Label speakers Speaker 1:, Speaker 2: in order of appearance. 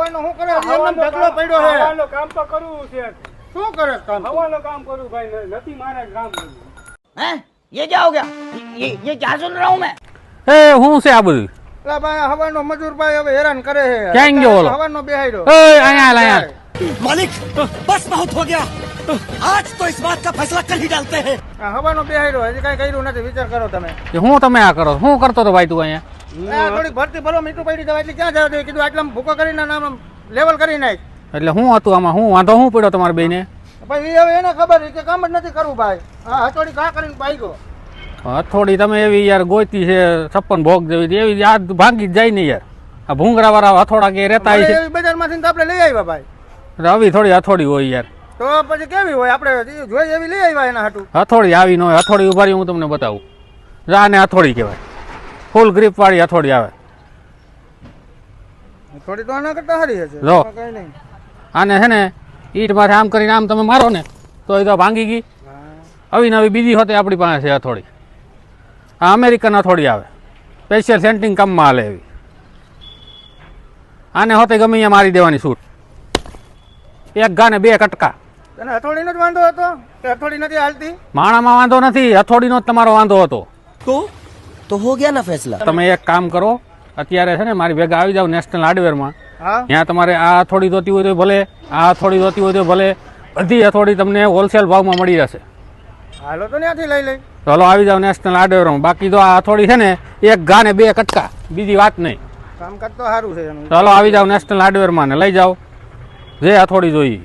Speaker 1: હવાનો શું કરે ઢગલો પડ્યો છે
Speaker 2: હવાનો કામ તો કરવું છે
Speaker 1: શું કરે કામ
Speaker 2: હવાનો કામ કરું ભાઈ નથી મારે કામ કરવું
Speaker 3: हैं ये क्या हो गया ये क्या सुन रहा हूँ मैं
Speaker 4: એ હું છે આ બધું
Speaker 1: એટલે ભાઈ હવાનો મજૂર ભાઈ હવે હેરાન કરે છે
Speaker 4: ક્યાં ગયો ઓલો?
Speaker 1: હવાનો બેહાડ્યો
Speaker 4: એ અહીંયા હાલ, અહીંયા
Speaker 5: मालिक बस बहुत हो गया आज तो इस बात का फैसला कल ही डालते हैं
Speaker 1: આ હવાનો બેહાડ્યો હજી કઈ કર્યું નથી વિચાર કરો તમે
Speaker 4: કે હું તમે આ કરો શું કરતો તો ભાઈ તું અહીંયા
Speaker 1: આ થોડીક ભરતી ભલો મીઠું પડી જવા એટલે ક્યાં જવા દે કીધું આટલા ભૂકો કરીને નામ લેવલ કરી નાખ
Speaker 4: એટલે હું હતું આમાં હું વાંધો શું પડ્યો તમારા બેને
Speaker 1: ભાઈ હવે એને ખબર છે કે કામ જ નથી કરવું ભાઈ હા હથોડી ઘા કરીને પાઈ ગયો
Speaker 4: થોડી તમે એવી યાર ગોતી છે 56 ભોગ જેવી એવી યાદ ભાંગી જ જાય ને યાર આ ભૂંગરા વાળા હથોડા કે રહેતા છે
Speaker 1: એવી બજારમાંથી તો આપણે લઈ આવ્યા ભાઈ
Speaker 4: આવી થોડી હથોડી હોય યાર
Speaker 1: તો પછી કેવી હોય આપણે જોઈ એવી લઈ આવ્યા એના હાટું
Speaker 4: હથોડી આવી ન હોય હથોડી ઉભારી હું તમને બતાવું આને હથોડી કહેવાય ફૂલ ગ્રીપ વાળી હથોડી આવે
Speaker 1: થોડી તો આના કરતા સારી હશે
Speaker 4: જો.
Speaker 1: કઈ નહીં
Speaker 4: આને છે ને ઈટ માથે આમ કરીને આમ તમે મારો ને તો એ તો ભાંગી ગઈ આવી નવી બીજી હોતે આપણી પાસે છે હથોડી આ અમેરિકન હથોડી આવે સ્પેશિયલ સેન્ટિંગ કામમાં હાલે એવી આને હોતે ગમે અહીંયા મારી દેવાની છૂટ એક ઘા ને 2 કટકા
Speaker 1: તને હથોડીનો જ વાંધો હતો કે હથોડી નથી હાલતી
Speaker 4: માણામાં વાંધો નથી હથોડીનો જ તમારો વાંધો હતો
Speaker 5: तो हो गया ना फैसला
Speaker 4: તમે એક કામ કરો અત્યારે છે ને મારી ભેગા આવી જાવ નેશનલ હાર્ડવેરમાં
Speaker 1: હા
Speaker 4: ત્યાં તમારે આ હથોડી જોતી હોય તો ભલે આ હથોડી જોતી હોય તો ભલે બધી હથોડી તમને હોલસેલ ભાવમાં મળી જશે
Speaker 1: હાલો તો ત્યાંથી લઈ લઈ
Speaker 4: ચાલો આવી જાવ નેશનલ હાર્ડવેરમાં બાકી તો આ હથોડી છે ને એક ઘા ને 2 કટકા બીજી વાત નહીં
Speaker 1: કામકાજ તો સારું છે એનું
Speaker 4: ચાલો આવી જાવ નેશનલ હાર્ડવેરમાં ને લઈ જાઓ જે હથોડી જોઈ